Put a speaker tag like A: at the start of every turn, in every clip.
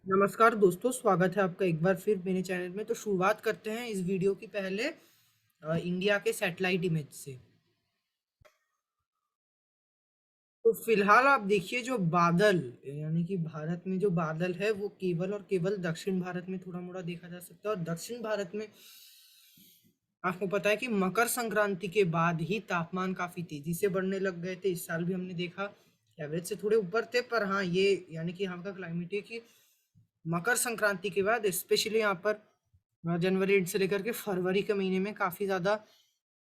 A: नमस्कार दोस्तों, स्वागत है आपका एक बार फिर मेरे चैनल में। तो शुरुआत करते हैं इस वीडियो की पहले इंडिया के सैटेलाइट इमेज से। तो फिलहाल आप देखिए जो बादल, यानी कि भारत में जो बादल है वो केवल और केवल दक्षिण भारत में थोड़ा मोड़ा देखा जा सकता है। और दक्षिण भारत में आपको पता है कि मकर संक्रांति के बाद ही तापमान काफी तेजी से बढ़ने लग गए थे। इस साल भी हमने देखा एवरेज से थोड़े ऊपर थे, पर हाँ ये यानी कि यहाँ का क्लाइमेट है कि मकर संक्रांति के बाद स्पेशली यहाँ पर जनवरी एंड से लेकर के फरवरी के महीने में काफी ज्यादा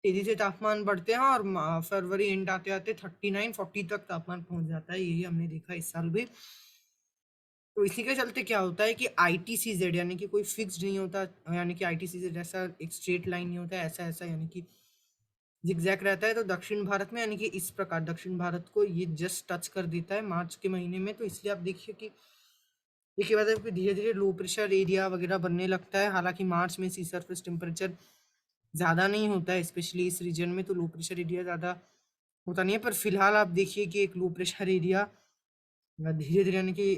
A: तेजी से तापमान बढ़ते हैं और फरवरी एंड आते आते 39-40 तक तापमान पहुंच जाता है। यही हमने देखा इस साल भी। तो इसी के चलते क्या होता है कि ITCZ यानी कि कोई फिक्स्ड नहीं होता, यानी कि ITCZ ऐसा एक स्ट्रेट लाइन नहीं होता है, ऐसा ऐसा यानी कि जिगजैग रहता है। तो दक्षिण भारत में यानी कि इस प्रकार दक्षिण भारत को ये जस्ट टच कर देता है मार्च के महीने में। तो इसलिए आप देखिए कि इसके बाद धीरे धीरे लो प्रेशर एरिया वगैरह बनने लगता है। हालांकि मार्च में सी सरफेस टेम्परेचर ज़्यादा नहीं होता है, स्पेशली इस रीजन में, तो लो प्रेशर एरिया ज़्यादा होता नहीं है। पर फिलहाल आप देखिए कि एक लो प्रेशर एरिया धीरे धीरे यानी कि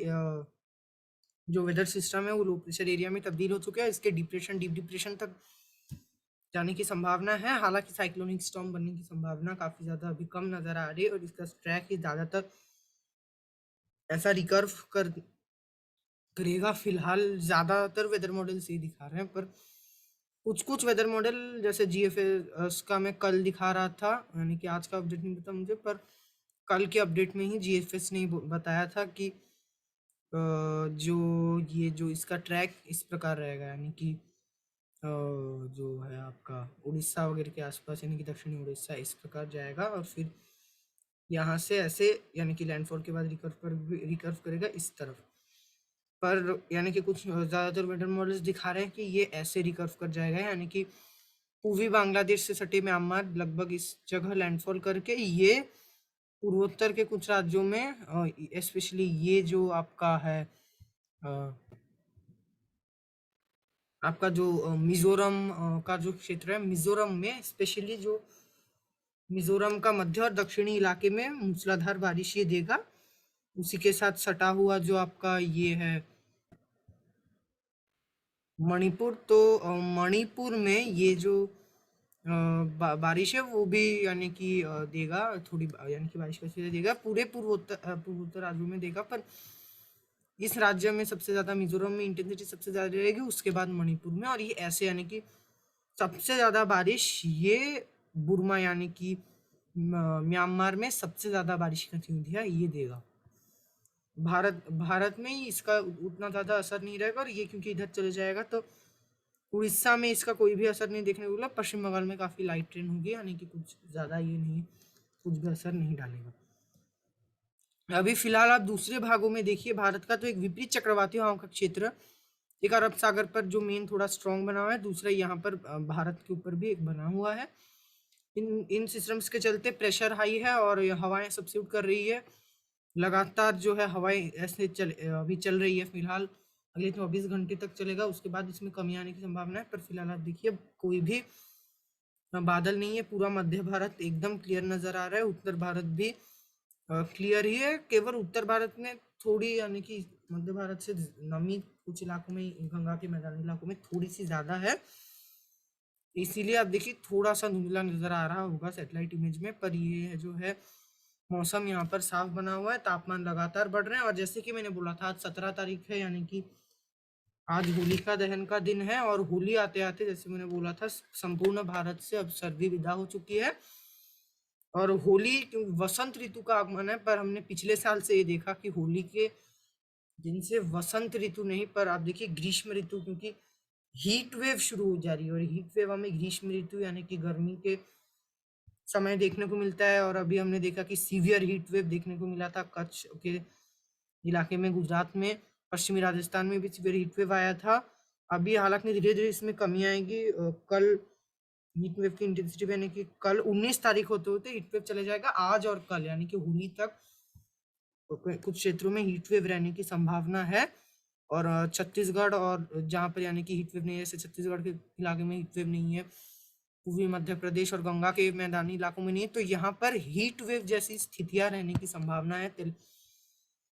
A: जो वेदर सिस्टम है वो लो प्रेशर एरिया में तब्दील हो चुका है। इसके डिप्रेशन डीप डिप्रेशन तक जाने की संभावना है। हालांकि साइक्लोनिक स्टॉर्म बनने की संभावना काफ़ी ज़्यादा अभी कम नज़र आ रही है और इसका ट्रैक ही ज़्यादातर ऐसा रिकर्व करेगा। फिलहाल ज़्यादातर वेदर मॉडल से दिखा रहे हैं, पर कुछ कुछ वेदर मॉडल जैसे GFS का मैं कल दिखा रहा था, यानी कि आज का अपडेट नहीं पता मुझे, पर कल के अपडेट में ही GFS ने बताया था कि जो इसका ट्रैक इस प्रकार रहेगा, यानी कि जो है आपका उड़ीसा वगैरह के आसपास, यानी कि दक्षिणी उड़ीसा इस प्रकार जाएगा और फिर यहाँ से ऐसे यानी कि लैंडफॉल के बाद रिकर्व करेगा इस तरफ। पर यानी कि कुछ ज़्यादातर वेदर मॉडल्स दिखा रहे हैं कि ये ऐसे रिकर्व कर जाएगा, यानी कि पूर्वी बांग्लादेश से सटे म्यांमार लगभग इस जगह लैंडफॉल करके ये पूर्वोत्तर के कुछ राज्यों में, स्पेशली ये जो आपका है आपका जो मिजोरम का जो क्षेत्र है, मिजोरम में स्पेशली जो मिजोरम का मध्य और दक्षिणी इलाके में मूसलाधार बारिश ये देगा। उसी के साथ सटा हुआ जो आपका ये है मणिपुर, तो मणिपुर में ये जो बारिश है वो भी यानी कि देगा थोड़ी, यानी कि बारिश कैसे देगा पूरे पूर्वोत्तर राज्यों में देगा। पर इस राज्य में सबसे ज्यादा मिजोरम में इंटेंसिटी सबसे ज्यादा रहेगी, उसके बाद मणिपुर में, और ये ऐसे यानी कि सबसे ज्यादा बारिश ये बुर्मा यानी कि म्यांमार में सबसे ज्यादा बारिश गतिविधियां ये देगा। भारत भारत में ही इसका उतना ज्यादा असर नहीं रहेगा, और ये क्योंकि इधर चले जाएगा तो उड़ीसा में इसका कोई भी असर नहीं देखने को मिला। पश्चिम बंगाल में काफी लाइट ट्रेन होगी, यानी कि कुछ ज्यादा ये नहीं, कुछ भी असर नहीं डालेगा। अभी फिलहाल आप दूसरे भागों में देखिए भारत का, तो एक विपरीत चक्रवाती हवाओं का क्षेत्र एक अरब सागर पर जो मेन थोड़ा स्ट्रॉन्ग बना हुआ है, दूसरा यहाँ पर भारत के ऊपर भी एक बना हुआ है। इन इन सिस्टम्स के चलते प्रेशर हाई है और ये हवाएं सब्सिट्यूट कर रही है लगातार, जो है हवाएं ऐसे अभी चल रही है फिलहाल। अगले 24 घंटे तक चलेगा, उसके बाद इसमें कमी आने की संभावना है। पर फिलहाल आप देखिए कोई भी बादल नहीं है, पूरा मध्य भारत एकदम क्लियर नजर आ रहा है। उत्तर भारत भी क्लियर ही है, केवल उत्तर भारत में थोड़ी यानी कि मध्य भारत से नमी कुछ इलाकों में, गंगा के मैदानी इलाकों में थोड़ी सी ज्यादा है। इसीलिए आप देखिए थोड़ा सा धुंधला नजर आ रहा होगा सैटेलाइट इमेज में, पर ये जो है मौसम यहाँ पर साफ बना हुआ है, तापमान लगातार बढ़ रहे हैं। और जैसे कि मैंने बोला था आज 17 तारीख है, यानी कि आज होलिका दहन का दिन है, और होली आते आते जैसे मैंने बोला था संपूर्ण भारत से अब सर्दी विदा हो चुकी है। और होली क्योंकि वसंत ऋतु का आगमन है, पर हमने पिछले साल से ये देखा कि होली के दिन से वसंत ऋतु नहीं, पर आप देखिए ग्रीष्म ऋतु, क्योंकि हीट वेव शुरू हो जा रही है, और हीट वेव हमें ग्रीष्म ऋतु यानी कि गर्मी के समय देखने को मिलता है। और अभी हमने देखा कि सीवियर हीट वेव देखने को मिला था कच्छ के इलाके में, गुजरात में, पश्चिमी राजस्थान में भी सीवियर हीट वेव आया था। अभी हालांकि धीरे धीरे इसमें कमी आएगी। कल हीट वेव की इंटेंसिटी यानी कि कल 19 तारीख होते होते हीट वेव चले जाएगा, आज और कल यानी कि होली तक कुछ क्षेत्रों में हीट वेव रहने की संभावना है। और छत्तीसगढ़ और जहाँ पर यानी कि हीट वेव नहीं है, जैसे छत्तीसगढ़ के इलाके में हीट वेव नहीं है, पूर्वी मध्य प्रदेश और गंगा के मैदानी इलाकों में नहीं है, तो यहाँ पर हीट वेव जैसी स्थितियां रहने की संभावना है।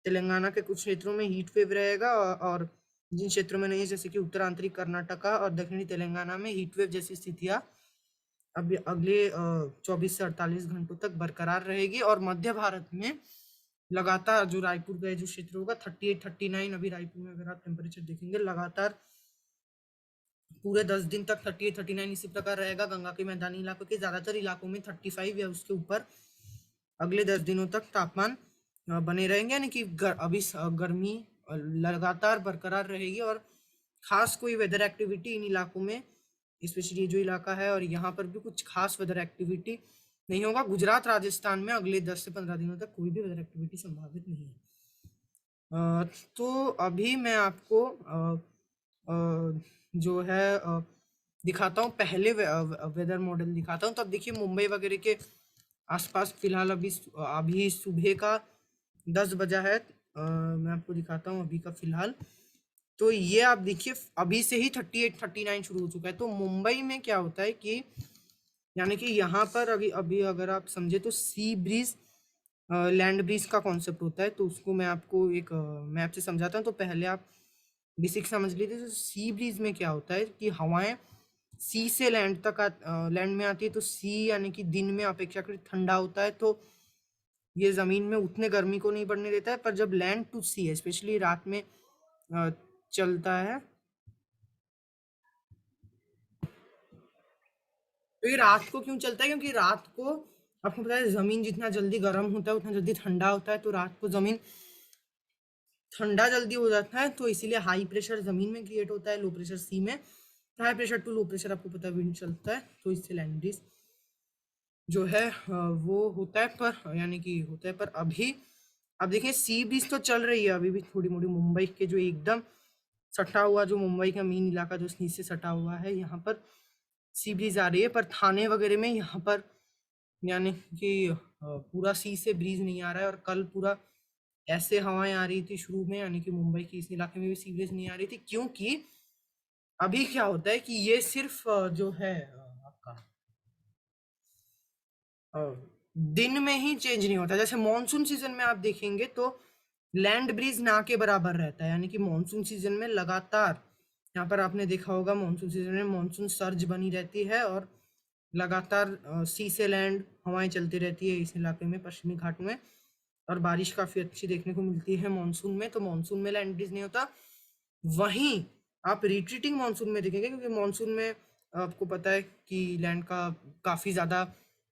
A: तेलंगाना के कुछ क्षेत्रों में हीट वेव रहेगा, और जिन क्षेत्रों में नहीं, जैसे कि उत्तरांतरिक कर्नाटका और दक्षिणी तेलंगाना में हीट वेव जैसी स्थितियां अब अगले 24 से 48 घंटों तक बरकरार रहेगी। और मध्य भारत में लगातार जो रायपुर का जो क्षेत्र होगा 38 39, अभी रायपुर में अगर आप टेम्परेचर देखेंगे लगातार पूरे 10 दिन तक 38 39 इसी प्रकार रहेगा। गंगा के मैदानी इलाकों के ज्यादातर इलाकों में 35 या उसके ऊपर अगले 10 दिनों तक तापमान बने रहेंगे, यानी कि अभी गर्मी लगातार बरकरार रहेगी। और खास कोई वेदर एक्टिविटी इन इलाकों में, स्पेशली जो इलाका है और यहाँ पर भी कुछ खास वेदर एक्टिविटी नहीं होगा। गुजरात राजस्थान में अगले 10 से 15 दिनों तक कोई भी वेदर एक्टिविटी संभावित नहीं है। तो अभी मैं आपको जो है दिखाता हूँ, पहले वेदर मॉडल दिखाता हूँ। तब देखिए मुंबई वगैरह के आसपास फिलहाल अभी सुबह का 10 बजा है। मैं आपको दिखाता हूँ अभी का फिलहाल। तो ये आप देखिए अभी से ही 38 39 शुरू हो चुका है। तो मुंबई में क्या होता है कि यानी कि यहाँ पर अभी अगर आप समझे तो सी ब्रीज लैंड ब्रीज का कॉन्सेप्ट होता है। तो उसको मैं आपको एक मैप से समझाता हूँ। तो पहले आप बेसिक समझ लीजिए। तो सी ब्रीज में क्या होता है कि हवाएं सी से लैंड तक लैंड में आती है। तो सी यानी कि दिन में अपेक्षाकृत ठंडा होता है, तो ये जमीन में उतने गर्मी को नहीं बढ़ने देता है। पर जब लैंड टू सी है, स्पेशली रात में चलता है, तो ये रात को क्यों चलता है? क्योंकि रात को आपको पता है जमीन जितना जल्दी गर्म होता है उतना जल्दी ठंडा होता है। तो रात को जमीन ठंडा जल्दी हो जाता है, तो इसीलिए हाई प्रेशर जमीन में क्रिएट होता है, लो प्रेशर सी में। High pressure to low pressure आपको पता है विंड चलता है, तो इससे लैंड ब्रीज जो है वो होता है। पर यानी कि होता है, पर अभी अब देखिए सी ब्रीज तो चल रही है अभी भी थोड़ी मोड़ी। मुंबई के जो एकदम सटा हुआ, जो मुंबई का मेन इलाका जो नीचे से सटा हुआ है, यहाँ पर सी ब्रीज आ रही है। पर थाने वगैरह में यहाँ पर यानी कि पूरा सी से ब्रीज नहीं आ रहा है। और कल पूरा ऐसे हवाएं आ रही थी शुरू में, यानी कि मुंबई के इस इलाके में भी सी ब्रीज नहीं आ रही थी। क्योंकि अभी क्या होता है कि ये सिर्फ जो है आपका दिन में ही चेंज नहीं होता। जैसे मॉनसून सीजन में आप देखेंगे तो लैंड ब्रीज ना के बराबर रहता है, यानी कि मॉनसून सीजन में लगातार यहाँ पर आपने देखा होगा मॉनसून सीजन में मॉनसून सर्ज बनी रहती है और लगातार सी से लैंड हवाएं चलती रहती है इस इलाके में, पश्चिमी घाट में। और बारिश काफी अच्छी देखने को मिलती है मॉनसून में। तो मॉनसून में लैंड ब्रीज नहीं होता। वहीं आप रिट्रीटिंग मॉनसून में देखेंगे, क्योंकि मॉनसून में आपको पता है कि लैंड का काफी ज्यादा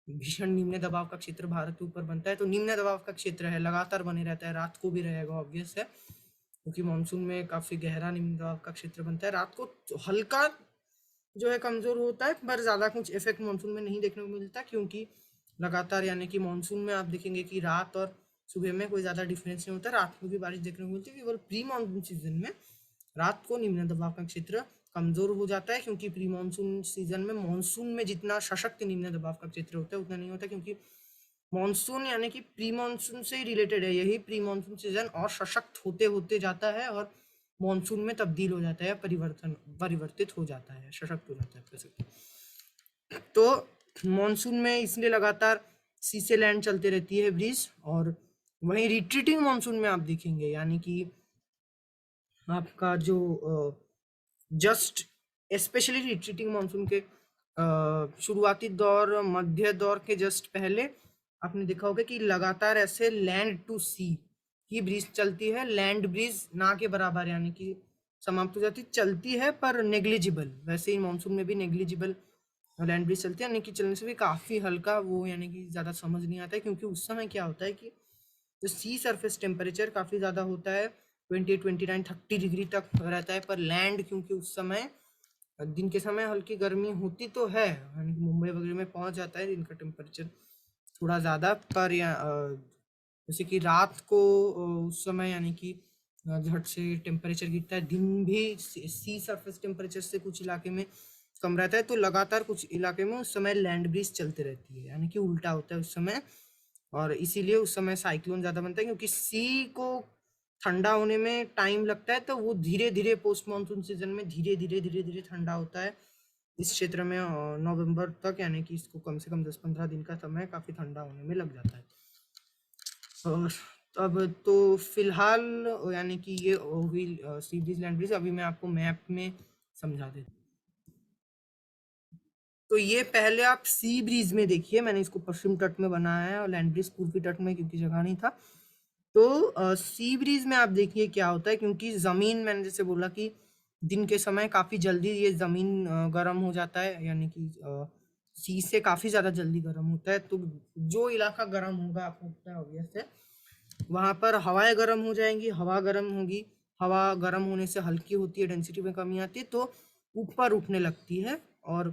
A: भीषण निम्न दबाव का क्षेत्र भारत के ऊपर बनता है। तो निम्न दबाव का क्षेत्र है, लगातार बने रहता है, रात को भी रहेगा, ऑब्वियस है, क्योंकि मानसून में काफी गहरा निम्न दबाव का क्षेत्र बनता है। रात को हल्का जो है कमजोर होता है, पर ज्यादा कुछ इफेक्ट मानसून में नहीं देखने को मिलता, क्योंकि लगातार यानी कि मानसून में आप देखेंगे कि रात और सुबह में कोई ज्यादा डिफरेंस नहीं होता। रात को भी बारिश देखने को मिलती है, केवल प्री मानसून सीजन में रात को निम्न दबाव का क्षेत्र कमजोर हो जाता है। क्योंकि प्री मानसून सीजन में मानसून में जितना सशक्त निम्न दबाव का क्षेत्र होता है उतना नहीं होता, क्योंकि मानसून यानी कि प्री मानसून से ही रिलेटेड है। यही प्री मानसून सीजन और सशक्त होते होते जाता है और मानसून में तब्दील हो जाता है, परिवर्तित हो जाता है, सशक्त हो जाता है। तो मानसून में इसलिए लगातार सी से लैंड चलते रहती है ब्रीज। और वहीं रिट्रीटिंग मानसून में आप देखेंगे यानी कि आपका जो जस्ट स्पेशली रिट्रीटिंग मानसून के शुरुआती दौर, मध्य दौर के जस्ट पहले आपने देखा होगा कि लगातार ऐसे लैंड टू सी की ब्रीज चलती है। लैंड ब्रीज ना के बराबर यानी कि समाप्त हो जाती, चलती है पर नेग्लिजिबल। वैसे ही मानसून में भी नेग्लिजिबल लैंड ब्रीज चलती है, यानी कि चलने से भी काफी हल्का, वो यानी कि ज्यादा समझ नहीं आता है। क्योंकि उस समय क्या होता है कि जो सी सरफेस टेम्परेचर काफी ज्यादा होता है, 28 29 30 डिग्री तक रहता है। पर लैंड क्योंकि उस समय दिन के समय हल्की गर्मी होती तो है, यानी कि मुंबई वगैरह में पहुंच जाता है दिन का टेम्परेचर थोड़ा ज्यादा। पर जैसे कि रात को उस समय यानी कि झट से टेम्परेचर गिरता है। दिन भी सी सरफेस टेम्परेचर से कुछ इलाके में कम रहता है, तो लगातार कुछ इलाके में उस समय लैंड ब्रीज चलते रहती है, यानी कि उल्टा होता है उस समय। और इसीलिए उस समय साइक्लोन ज्यादा बनता है, क्योंकि सी को ठंडा होने में टाइम लगता है। तो वो धीरे धीरे पोस्ट मानसून सीजन में धीरे धीरे धीरे धीरे ठंडा होता है इस क्षेत्र में नवंबर तक, यानी कि इसको कम से कम 10 15 दिन का समय काफी ठंडा होने में लग जाता है। अब तो फिलहाल यानी कि ये हुई सी ब्रीज लैंड ब्रीज। अभी मैं आपको मैप में समझा देता हूँ। तो ये पहले आप सी ब्रीज में देखिए, मैंने इसको पश्चिम तट में बनाया है और लैंड ब्रीज पूर्वी तट में, क्योंकि जगह नहीं था। तो सी ब्रीज में आप देखिए क्या होता है, क्योंकि जमीन, मैंने जैसे बोला कि दिन के समय काफी जल्दी ये जमीन गर्म हो जाता है, यानी कि सी से काफी ज्यादा जल्दी गर्म होता है। तो जो इलाका गर्म होगा, आपको पता है ऑब्वियस है, वहां पर हवाएं गर्म हो जाएंगी, हवा गर्म होगी। हवा गर्म होने से हल्की होती है, डेंसिटी में कमी आती है, तो ऊपर उठने लगती है। और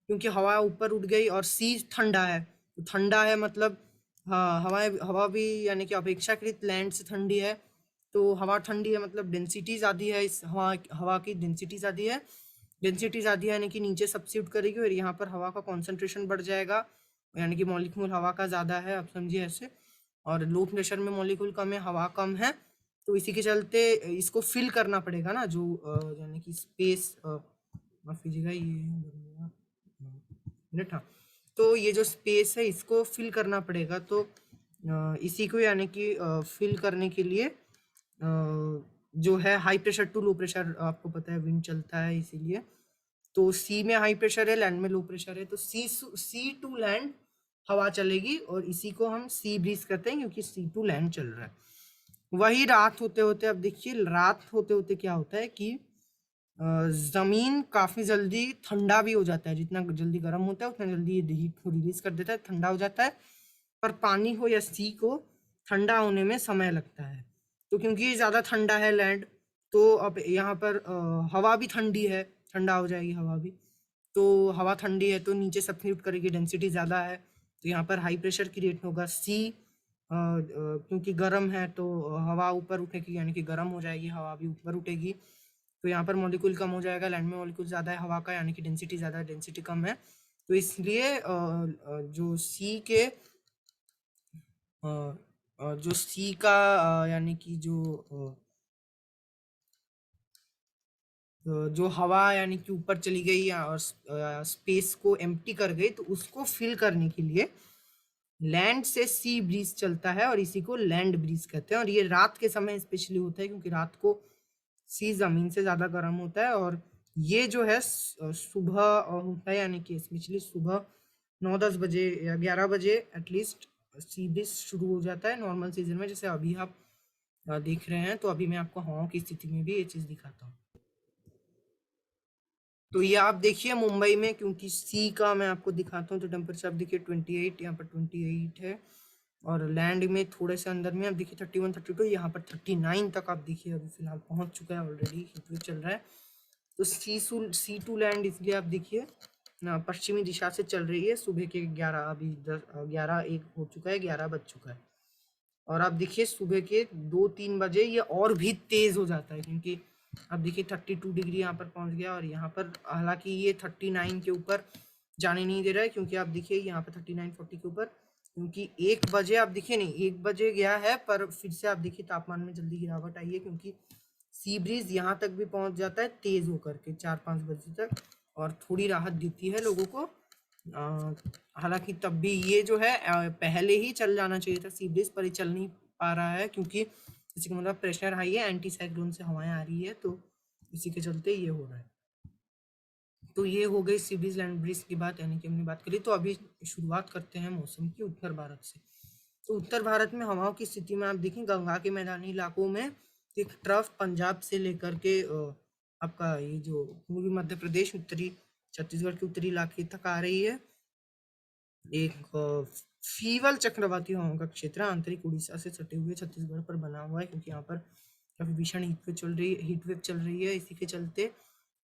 A: क्योंकि हवा ऊपर उठ गई और सी ठंडा है, तो ठंडा है मतलब, हाँ, हवा भी यानी कि अपेक्षाकृत लैंड से ठंडी है। तो हवा ठंडी है मतलब डेंसिटी ज़्यादा है, इस हवा हवा की डेंसिटी ज़्यादा है। डेंसिटी ज़्यादा है यानी कि नीचे सब्सिट्यूट करेगी और यहाँ पर हवा का कॉन्सेंट्रेशन बढ़ जाएगा, यानी कि मॉलिक्यूल हवा का ज़्यादा है, आप समझिए ऐसे। और लो प्रेशर में मॉलिक्यूल कम है, हवा कम है, तो इसी के चलते इसको फिल करना पड़ेगा ना, जो यानी कि स्पेस, माफ कीजिएगा, ये मिनट, हाँ। तो ये जो स्पेस है इसको फिल करना पड़ेगा, तो इसी को यानी कि फिल करने के लिए जो है high pressure to low pressure, आपको पता है विंड चलता है, इसीलिए। तो सी में हाई प्रेशर है, लैंड में लो प्रेशर है, तो सी टू लैंड हवा चलेगी, और इसी को हम सी ब्रीज करते हैं, क्योंकि सी टू लैंड चल रहा है। वही रात होते होते, अब देखिए रात होते होते क्या होता है कि जमीन काफी जल्दी ठंडा भी हो जाता है। जितना जल्दी गर्म होता है उतना जल्दी ये हीट को रिलीज कर देता है, ठंडा हो जाता है। पर पानी हो या सी को ठंडा होने में समय लगता है। तो क्योंकि ये ज्यादा ठंडा है लैंड, तो अब यहाँ पर हवा भी ठंडी है, ठंडा हो जाएगी हवा भी। तो हवा ठंडी है तो नीचे सब्स्टिट्यूट करेगी, डेंसिटी ज़्यादा है, तो यहाँ पर हाई प्रेशर क्रिएट होगा। सी क्योंकि गर्म है तो हवा ऊपर उठेगी, यानी कि गर्म हो जाएगी, हवा भी ऊपर उठेगी, तो यहाँ पर मॉलिक्यूल कम हो जाएगा। लैंड में मॉलिक्यूल ज़्यादा है हवा का, यानी कि डेंसिटी ज़्यादा है, डेंसिटी कम है। तो इसलिए जो सी के जो सी का यानी कि जो हवा यानी कि ऊपर चली गई और स्पेस को एम्प्टी कर गई, तो उसको फिल करने के लिए लैंड से सी ब्रीज चलता है, और इसी को लैंड ब्रीज कहते हैं। और ये रात के समय स्पेशली होता है, क्योंकि रात को सी जमीन से ज्यादा गर्म होता है। और ये जो है सुबह होता है, यानी कि स्पेशली सुबह 9-10 बजे या 11 बजे एटलीस्ट सी ब्रीज शुरू हो जाता है नॉर्मल सीजन में, जैसे अभी आप देख रहे हैं। तो अभी मैं आपको हवाओं की स्थिति में भी ये चीज दिखाता हूँ। तो ये आप देखिए मुंबई में, क्योंकि सी का मैं आपको दिखाता हूँ, तो टेम्परेचर आप देखिए 28, यहाँ पर 28 है। और लैंड में थोड़े से अंदर में आप देखिए 31, 32, यहाँ पर 39 तक आप देखिए अभी फिलहाल पहुँच चुका है, ऑलरेडी हीट वेव चल रहा है। तो सी टू लैंड इसलिए आप देखिए ना पश्चिमी दिशा से चल रही है। सुबह के 11, अभी 11:01 हो चुका है, 11 बज चुका है। और आप देखिए सुबह के 2-3 बजे ये और भी तेज हो जाता है, क्योंकि अब देखिए 32 डिग्री यहाँ पर पहुंच गया, और यहाँ पर हालांकि ये 39 के ऊपर जाने नहीं दे रहा है, क्योंकि आप देखिए यहाँ पर 39-40 के ऊपर, क्योंकि 1 बजे आप देखिए, नहीं 1 बजे गया है, पर फिर से आप देखिए तापमान में जल्दी गिरावट आई है, क्योंकि सी ब्रीज यहाँ तक भी पहुंच जाता है तेज होकर के 4-5 बजे तक, और थोड़ी राहत देती है लोगों को। हालांकि तब भी ये जो है पहले ही चल जाना चाहिए था सी ब्रीज, पर ये चल नहीं पा रहा है, क्योंकि इसी का मतलब प्रेशर हाई है, एंटी साइक्लोन से हवाएं आ रही है, तो इसी के चलते ये हो रहा है। तो ये हो गई सी ब्रीज लैंड ब्रीज की बात, यानी कि हमने बात करी। तो अभी शुरुआत करते हैं मौसम की उत्तर भारत से। तो उत्तर भारत में हवाओं की स्थिति में आप देखें, गंगा के मैदानी इलाकों में एक ट्रफ पंजाब से लेकर के आपका ये जो पूर्वी मध्य प्रदेश, उत्तरी छत्तीसगढ़ के उत्तरी इलाके तक आ रही है। एक फीवल चक्रवाती हवाओं का क्षेत्र आंतरिक उड़ीसा से सटे हुए छत्तीसगढ़ पर बना हुआ है, क्योंकि यहाँ पर काफी भीषण हीट वेव चल रही है, इसी के चलते।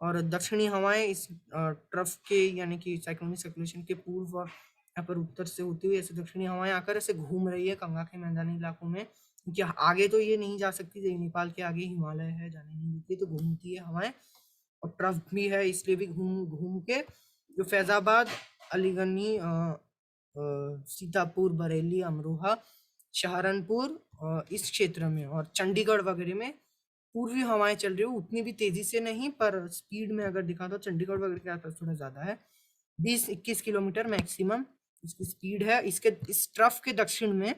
A: और दक्षिणी हवाएं इस ट्रफ के यानी कि साइक्लोनिक सर्कुलेशन के पूर्व और यहाँ पर उत्तर से होती हुई ऐसे दक्षिणी हवाएं आकर ऐसे घूम रही है गंगा के मैदानी इलाकों में, क्योंकि आगे तो ये नहीं जा सकती, नेपाल के आगे हिमालय है, जाने नहीं देती, तो घूमती है हवाएं। और ट्रफ भी है, इसलिए भी घूम घूम के जो फैजाबाद, अलीगढ़ी, सीतापुर, बरेली, अमरोहा, सहारनपुर, इस क्षेत्र में और चंडीगढ़ वगैरह में पूर्वी हवाएं चल रही हो, उतनी भी तेजी से नहीं, पर स्पीड में अगर दिखा तो चंडीगढ़ वगैरह के आसपास थोड़ा ज्यादा है, 20-21 किलोमीटर मैक्सिमम इसकी स्पीड है। इसके इस ट्रफ के दक्षिण में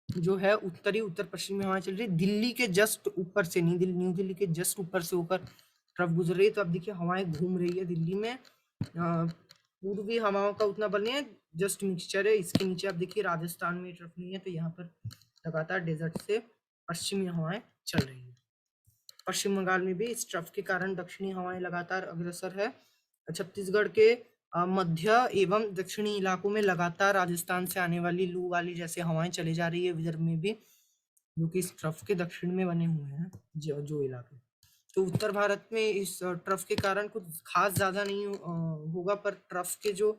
A: जो है उत्तरी उत्तर पश्चिमी हवाएं चल रही है दिल्ली के जस्ट ऊपर से, न्यू दिल्ली के जस्ट ऊपर से होकर ट्रफ गुजर रही है। तो अब देखिए हवाएं घूम रही है दिल्ली में। पूर्वी हवाओं का उतना बल नहीं है, जस्ट मिक्सचर है। इसके नीचे आप देखिए राजस्थान में ट्रफ नहीं है, तो यहाँ पर लगातार डेजर्ट से पश्चिमी हवाएं चल रही है। पश्चिम बंगाल में भी इस ट्रफ के कारण दक्षिणी हवाएं लगातार अग्रसर है। छत्तीसगढ़ के मध्य एवं दक्षिणी इलाकों में लगातार राजस्थान से आने वाली लू वाली जैसे हवाएं चली जा रही है। विदर्भ में भी, जो कि इस ट्रफ के दक्षिण में बने हुए हैं जो इलाके। तो उत्तर भारत में इस ट्रफ के कारण कुछ खास ज्यादा नहीं होगा, पर ट्रफ के जो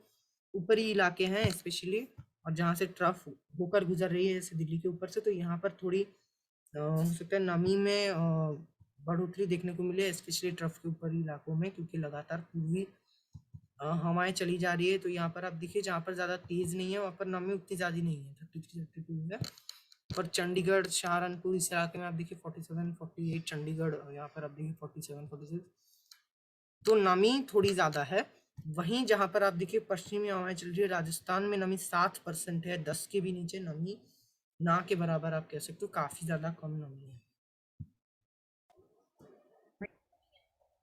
A: ऊपरी इलाके हैं स्पेशली, और जहाँ से ट्रफ होकर गुजर रही है जैसे दिल्ली के ऊपर से, तो यहाँ पर थोड़ी हो सकता है नमी में बढ़ोतरी देखने को मिले, स्पेशली ट्रफ के ऊपरी इलाकों में, क्योंकि लगातार पूर्वी हवाएं चली जा रही है। तो यहाँ पर आप देखिए जहाँ पर ज्यादा तेज नहीं है वहाँ पर नमी उतनी ज्यादा नहीं है, 33-32 है। और चंडीगढ़ सहारनपुर इस इलाके में आप देखिए 47-48, चंडीगढ़ यहाँ पर आप देखिए 47-46, तो नमी थोड़ी ज्यादा है। वहीं जहां पर आप देखिए पश्चिमी हवाएं चल रही है राजस्थान में, नमी 7% है, 10 के भी नीचे नमी, ना के बराबर आप कह सकते हो, काफी ज्यादा कम नमी है।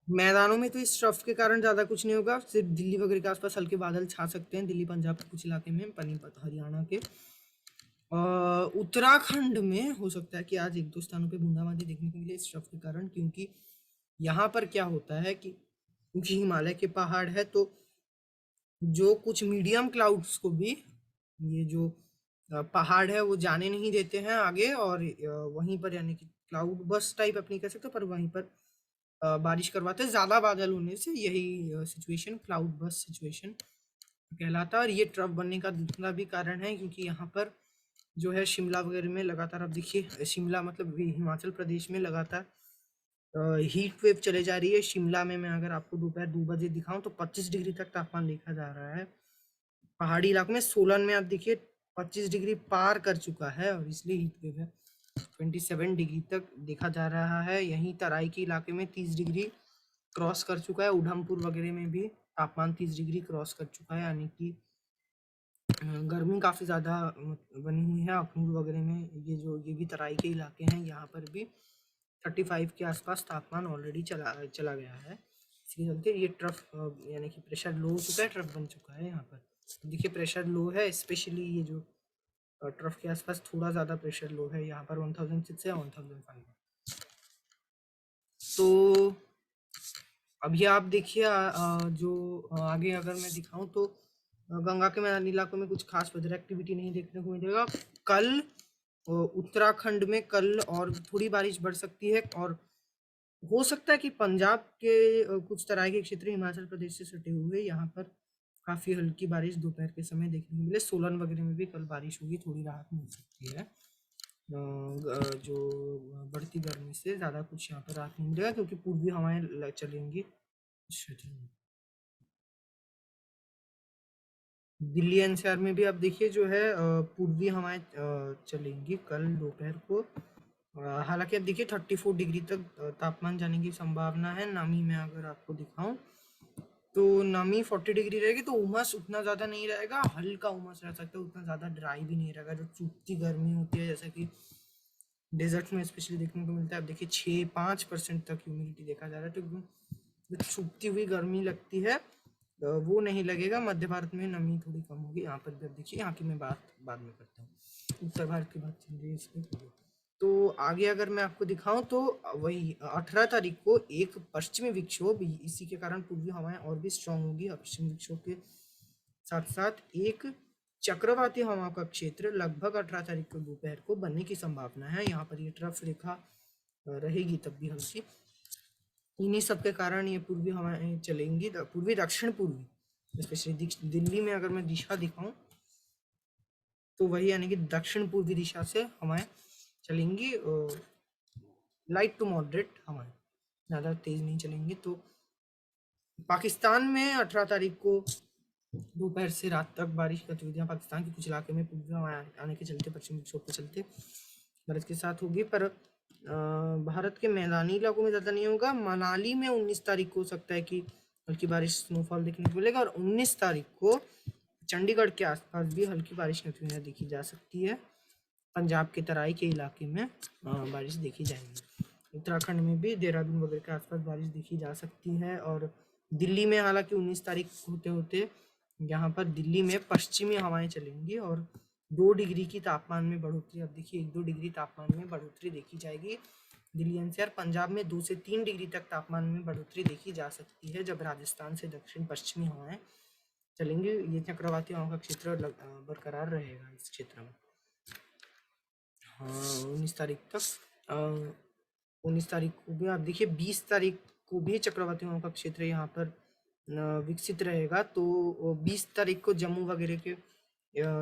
A: मैदानों में तो इस ट्रफ के कारण ज्यादा कुछ नहीं होगा, सिर्फ दिल्ली वगैरह के आसपास हल्के बादल छा सकते हैं, दिल्ली पंजाब के कुछ इलाके में, पानीपत हरियाणा के। उत्तराखंड में हो सकता है कि आज एक दो स्थानों पे बूंदाबांदी देखने को मिले इस ट्रफ के कारण, क्योंकि यहाँ पर क्या होता है कि क्योंकि हिमालय के पहाड़ है, तो जो कुछ मीडियम क्लाउड्स को भी ये जो पहाड़ है वो जाने नहीं देते हैं आगे, और वहीं पर यानी कि क्लाउड बस टाइप अपनी कह सकते हो, पर वहीं पर बारिश करवाते हैं ज्यादा बादल होने से। यही सिचुएशन क्लाउड बस सिचुएशन कहलाता है। और ये ट्रफ बनने का दूसरा भी कारण है, क्योंकि यहाँ पर जो है शिमला वगैरह में लगातार आप देखिए, शिमला मतलब हिमाचल प्रदेश में लगातार हीट वेव चले जा रही है। शिमला में मैं अगर आपको दोपहर 2 बजे दिखाऊं तो 25 डिग्री तक तापमान देखा जा रहा है। पहाड़ी इलाकों में सोलन में आप देखिए 25 डिग्री पार कर चुका है, और इसलिए हीट वेव है। 27 डिग्री तक देखा जा रहा है। यहीं तराई के इलाके में 30 डिग्री क्रॉस कर चुका है। उधमपुर वगैरह में भी तापमान 30 डिग्री क्रॉस कर चुका है, यानी कि गर्मी काफ़ी ज़्यादा बनी हुई है। अखनूर वगैरह में ये भी तराई के इलाके हैं, यहाँ पर भी 35 के आसपास तापमान ऑलरेडी चला गया है। इसके चलते ये ट्रफ यानी कि प्रेशर लो हो चुका है, ट्रफ बन चुका है। यहाँ पर देखिए प्रेशर लो है, स्पेशली ये जो ट्रफ के आसपास थोड़ा ज़्यादा प्रेशर लो है, यहाँ पर 1006 या 1005। तो अभी आप देखिए जो आगे अगर मैं दिखाऊं तो गंगा के मैदानी इलाकों में कुछ खास वेदर एक्टिविटी नहीं देखने को मिलेगा। कल उत्तराखंड में कल और थोड़ी बारिश बढ़ सकती है, और हो सकता है कि पंजाब के कुछ तराई के क्षेत्र हिमाचल प्रदेश से सटे हुए यहाँ पर काफी हल्की बारिश दोपहर के समय देखने को मिले। सोलन वगैरह में भी कल बारिश होगी, थोड़ी राहत मिल सकती है। जो बढ़ती गर्मी से ज्यादा कुछ यहाँ पर राहत नहीं मिलेगा, क्योंकि पूर्वी हवाएं चलेंगी क्षेत्र में। दिल्ली एनसीआर में भी आप देखिए जो है पूर्वी हवाएं चलेंगी कल दोपहर को। हालांकि आप देखिए 34 डिग्री तक तापमान जाने की संभावना है। नमी में अगर आपको दिखाऊं तो नमी 40 डिग्री रहेगी, तो उमस उतना ज़्यादा नहीं रहेगा, हल्का उमस रह सकता है, उतना ज़्यादा ड्राई भी नहीं रहेगा। जो चुभती गर्मी होती है जैसा कि डेजर्ट में स्पेशली देखने को मिलता है, आप देखिए 6-5% तक ह्यूमिडिटी देखा जा रहा है, तो एकदम जो चुभती हुई गर्मी लगती है वो नहीं लगेगा। मध्य भारत में नमी थोड़ी कम होगी। यहाँ पर भी देखिए, यहाँ की मैं बात बाद में करता हूँ, उत्तर भारत की बात चल रही है इसलिए। तो आगे अगर मैं आपको दिखाऊं तो वही 18 तारीख को एक पश्चिमी विक्षोभ, इसी के कारण पूर्वी हवाएं और भी स्ट्रांग होगी। पश्चिमी विक्षोभ के साथ साथ एक चक्रवाती हवाओं का क्षेत्र लगभग 18 तारीख को दोपहर को बनने की संभावना है। यहाँ पर ये ट्रफ रेखा रहेगी तब भी हल्की। इन्हीं सब के कारण ये पूर्वी हवाएं चलेंगी, पूर्वी दक्षिण पूर्वी, स्पेशली दिल्ली में अगर मैं दिशा दिखाऊं तो वही यानी कि दक्षिण पूर्वी दिशा से हवाएं चलेंगी, लाइट टू मॉडरेट हवाएं, ज़्यादा तेज नहीं चलेंगी। तो पाकिस्तान में 18 तारीख को दोपहर से रात तक बारिश गतिविधियां पाकिस्तान के कुछ इलाके में पूर्वी हवाएं आने के चलते, पश्चिमी विक्षोभ के चलते गरज के साथ होगी, पर भारत के मैदानी इलाकों में ज़्यादा नहीं होगा। मनाली में 19 तारीख को हो सकता है कि हल्की बारिश स्नोफॉल देखने को मिलेगा, और 19 तारीख को चंडीगढ़ के आसपास भी हल्की बारिश की गतिविधियां देखी जा सकती है। पंजाब के तराई के इलाके में बारिश देखी जाएगी। उत्तराखंड में भी देहरादून वगैरह के आसपास बारिश देखी जा सकती है। और दिल्ली में हालांकि 19 तारीख होते होते यहाँ पर दिल्ली में पश्चिमी हवाएं चलेंगी और 2 डिग्री की तापमान में बढ़ोतरी, अब देखिए 1-2 डिग्री तापमान में बढ़ोतरी देखी जाएगी। दिल्ली एनसीआर पंजाब में 2 से 3 डिग्री तक तापमान में बढ़ोतरी देखी जा सकती है जब राजस्थान से दक्षिण पश्चिमी हवाएं चलेंगे। ये चक्रवाती हवाओं का क्षेत्र बरकरार रहेगा इस क्षेत्र में। हाँ 19 तारीख तक 19 तारीख को भी आप देखिए 20 तारीख को भी चक्रवाती हवाओं का क्षेत्र यहाँ पर विकसित रहेगा। तो 20 तारीख को जम्मू वगैरह के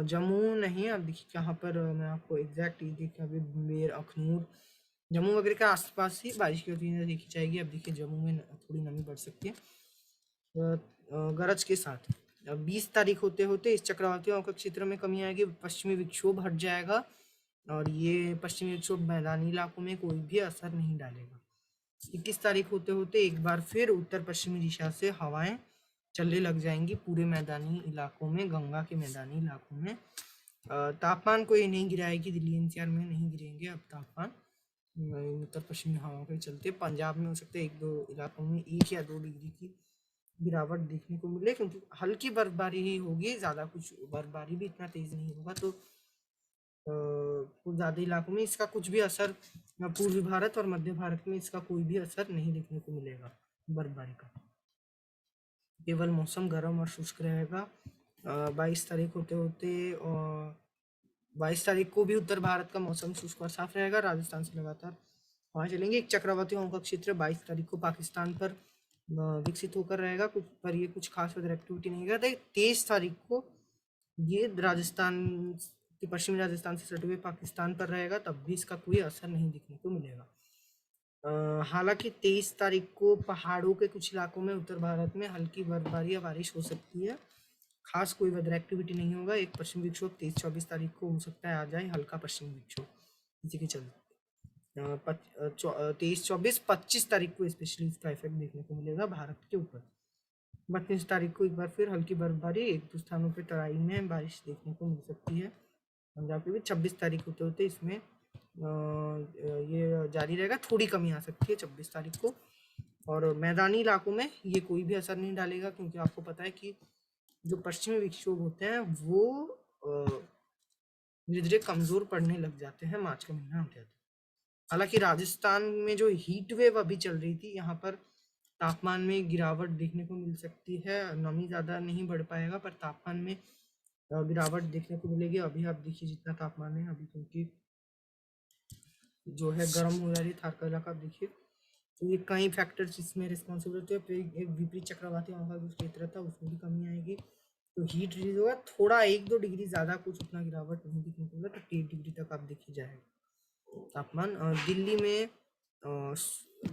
A: जम्मू नहीं, अब देखिए यहाँ पर मैं आपको एग्जैक्ट देखिए अभी मेर अखनूर जम्मू वगैरह के आसपास ही बारिश की गतिविधियाँ देखी जाएगी। अब देखिए जम्मू में थोड़ी नमी बढ़ सकती है गरज के साथ। 20 तारीख होते होते इस चक्रवाती हवाओं का क्षेत्र में कमी आएगी, पश्चिमी विक्षोभ हट जाएगा और ये पश्चिमी विक्षोभ मैदानी इलाकों में कोई भी असर नहीं डालेगा। 21 तारीख होते होते एक बार फिर उत्तर पश्चिमी दिशा से हवाएं चलने लग जाएंगी पूरे मैदानी इलाकों में, गंगा के मैदानी इलाकों में। तापमान कोई नहीं गिराएगी, दिल्ली एनसीआर में नहीं गिरेंगे अब तापमान उत्तर पश्चिमी हवाओं के चलते। पंजाब में हो सकता है 1-2 इलाकों में 1 या 2 डिग्री की गिरावट देखने को मिले, क्योंकि हल्की बर्फबारी ही होगी, ज़्यादा कुछ बर्फबारी भी इतना तेज़ नहीं होगा। तो कुछ ज़्यादा इलाकों में इसका कुछ भी असर, पूर्वी भारत और मध्य भारत में इसका कोई भी असर नहीं देखने को मिलेगा बर्फबारी का। केवल मौसम गर्म और शुष्क रहेगा। 22 तारीख होते होते 22 तारीख को भी उत्तर भारत का मौसम शुष्क और साफ रहेगा। राजस्थान से लगातार हवा चलेंगे। एक चक्रवाती हवाओं का क्षेत्र 22 तारीख को पाकिस्तान पर विकसित होकर रहेगा, कुछ पर ये कुछ खास वेदर एक्टिविटी नहीं करता। 23 तारीख को ये राजस्थान के पश्चिमी राजस्थान से सटे हुए पाकिस्तान पर रहेगा, तब भी इसका कोई असर नहीं दिखने को मिलेगा। हालांकि 23 तारीख को पहाड़ों के कुछ इलाकों में उत्तर भारत में हल्की बर्फबारी या बारिश हो सकती है, खास कोई वेदर एक्टिविटी नहीं होगा। एक पश्चिमी विक्षोभ 23-24 तारीख को हो सकता है आ जाए, हल्का पश्चिमी विक्षोभ इसी के चलते 23-24-25 तारीख को स्पेशली इसका इफेक्ट देखने को मिलेगा भारत के ऊपर। 32 तारीख को एक बार फिर हल्की बर्फबारी, 1-2 स्थानों पर तराई में बारिश देखने को मिल सकती है पंजाब के भी। 26 तारीख होते होते इसमें ये जारी रहेगा, थोड़ी कमी आ सकती है 26 तारीख को। और मैदानी इलाकों में ये कोई भी असर नहीं डालेगा, क्योंकि आपको पता है कि जो पश्चिमी विक्षोभ होते हैं वो धीरे धीरे कमजोर पड़ने लग जाते हैं मार्च का महीना होते होते। हालांकि राजस्थान में जो हीट वेव अभी चल रही थी, यहाँ पर तापमान में गिरावट देखने को मिल सकती है। नमी ज़्यादा नहीं बढ़ पाएगा पर तापमान में गिरावट देखने को मिलेगी। अभी आप देखिए जितना तापमान है अभी, क्योंकि जो है गर्म हो जा रही है थार का इलाका, आप देखिए। तो ये कई फैक्टर्स इसमें रिस्पॉन्सिबल होते हैं। फिर एक विपरीत चक्रवाती हवा का जो क्षेत्र था उसमें भी कमी आएगी, तो हीट रिलीज होगा थोड़ा, 1-2 डिग्री ज़्यादा कुछ उतना गिरावट नहीं दिखने को मिला, तो 3 डिग्री तक आप देखी जाएगा तापमान। दिल्ली में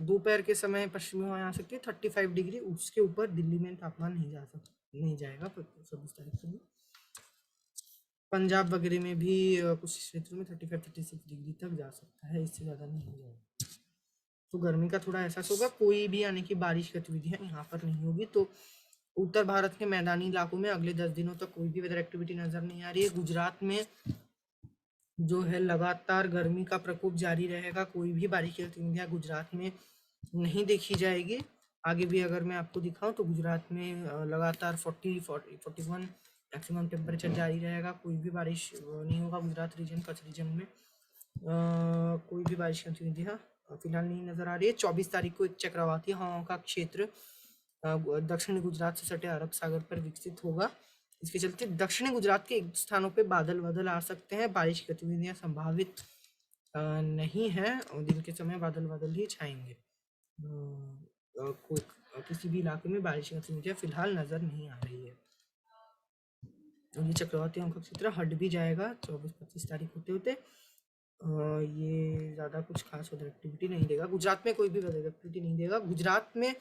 A: दोपहर के समय पश्चिमी हवाएं आ सकती है 35 डिग्री, उसके ऊपर दिल्ली में तापमान नहीं जाएगा 26 तारीख को भी। पंजाब वगैरह में भी कुछ क्षेत्रों में 35-36 डिग्री तक जा सकता है, इससे ज़्यादा नहीं हो जाएगा। तो गर्मी का थोड़ा एहसास होगा। कोई भी यानी कि बारिश गतिविधियाँ यहाँ पर नहीं होगी। तो उत्तर भारत के मैदानी इलाकों में अगले 10 दिनों तक कोई भी वेदर एक्टिविटी नज़र नहीं आ रही है। गुजरात में जो है लगातार गर्मी का प्रकोप जारी रहेगा, कोई भी बारिश की गतिविधियाँ गुजरात में नहीं देखी जाएगी। आगे भी अगर मैं आपको दिखाऊं तो गुजरात में लगातार 41 मैक्सिमम टेम्परेचर जारी रहेगा, कोई भी बारिश नहीं होगा गुजरात रीजन, कच्छ रीजन में कोई भी बारिश की गतिविधियाँ फिलहाल नहीं नजर आ रही है। 24 तारीख को एक चक्रवाती हवाओं का क्षेत्र दक्षिणी गुजरात से सटे अरब सागर पर विकसित होगा। इसके चलते दक्षिणी गुजरात के एक स्थानों पे बादल आ सकते हैं, बारिश की गतिविधियाँ संभावित नहीं है और दिन के समय बादल ही छाएंगे। कोई किसी भी इलाके में बारिश की गतिविधियाँ फिलहाल नजर नहीं आ रही है। ये चक्रवाती हवाओं का क्षेत्र हट भी जाएगा 24-25 तारीख होते होते। ये ज़्यादा कुछ खास वेदर एक्टिविटी नहीं देगा, गुजरात में कोई भी वेदर एक्टिविटी नहीं देगा। गुजरात में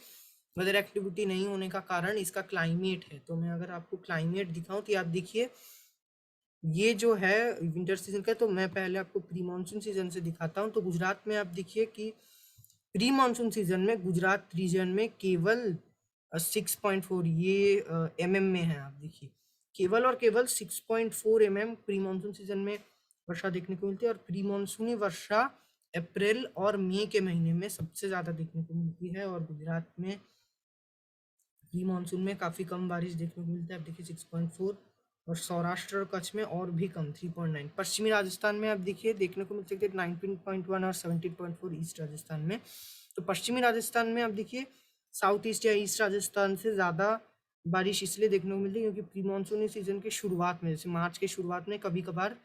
A: वेदर एक्टिविटी नहीं होने का कारण इसका क्लाइमेट है। तो मैं अगर आपको क्लाइमेट दिखाऊं तो आप देखिए ये जो है विंटर सीजन का, तो मैं पहले आपको प्री मानसून सीजन से दिखाता हूं। तो गुजरात में आप देखिए कि प्री मानसून सीजन में गुजरात रीजन में केवल 6.4 ये mm में है। आप देखिए केवल और केवल 6.4 mm प्री मानसून सीजन में वर्षा देखने को मिलती है, और प्री मानसूनी वर्षा अप्रैल और मई के महीने में सबसे ज्यादा देखने को मिलती है। और गुजरात में प्री मानसून में काफी कम बारिश देखने को मिलता है, आप देखिए 6.4, और सौराष्ट्र और कच्छ में और भी कम 3.9। पश्चिमी राजस्थान में आप देखिए देखने को मिल सकते हैं 19.1 और 17.4 ईस्ट राजस्थान में। तो पश्चिमी राजस्थान में आप देखिए साउथ ईस्ट या ईस्ट राजस्थान से ज्यादा बारिश इसलिए देखने को मिलती है क्योंकि प्री मानसूनी सीजन के शुरुआत में, जैसे मार्च के शुरुआत में कभी कभार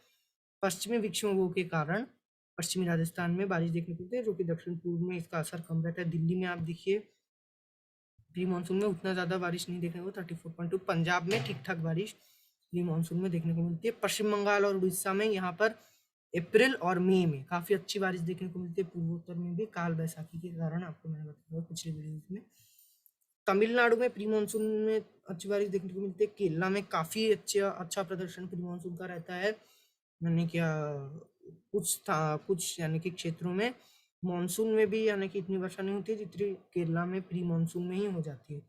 A: पश्चिमी विक्षोभों के कारण पश्चिमी राजस्थान में बारिश देखने को मिलती है, जो कि दक्षिण पूर्व में इसका असर कम रहता है। दिल्ली में आप देखिए प्री मानसून में उतना ज्यादा बारिश नहीं देखने को, 34.2। पंजाब में ठीक ठाक बारिश प्री मानसून में देखने को मिलती है। पश्चिम बंगाल और उड़ीसा में यहाँ पर अप्रैल और मई में काफी अच्छी बारिश देखने को मिलती है। पूर्वोत्तर में भी काल बैसाखी के कारण, आपको मैंने बताया पिछले वीडियो में। तमिलनाडु में प्री मानसून में अच्छी बारिश देखने को मिलती है। केरला में काफी अच्छा प्रदर्शन प्री मानसून का रहता है, यानी क्या कुछ यानी कि क्षेत्रों में मानसून में भी यानी कि इतनी वर्षा नहीं होती है जितनी केरला में प्री मानसून में ही हो जाती है।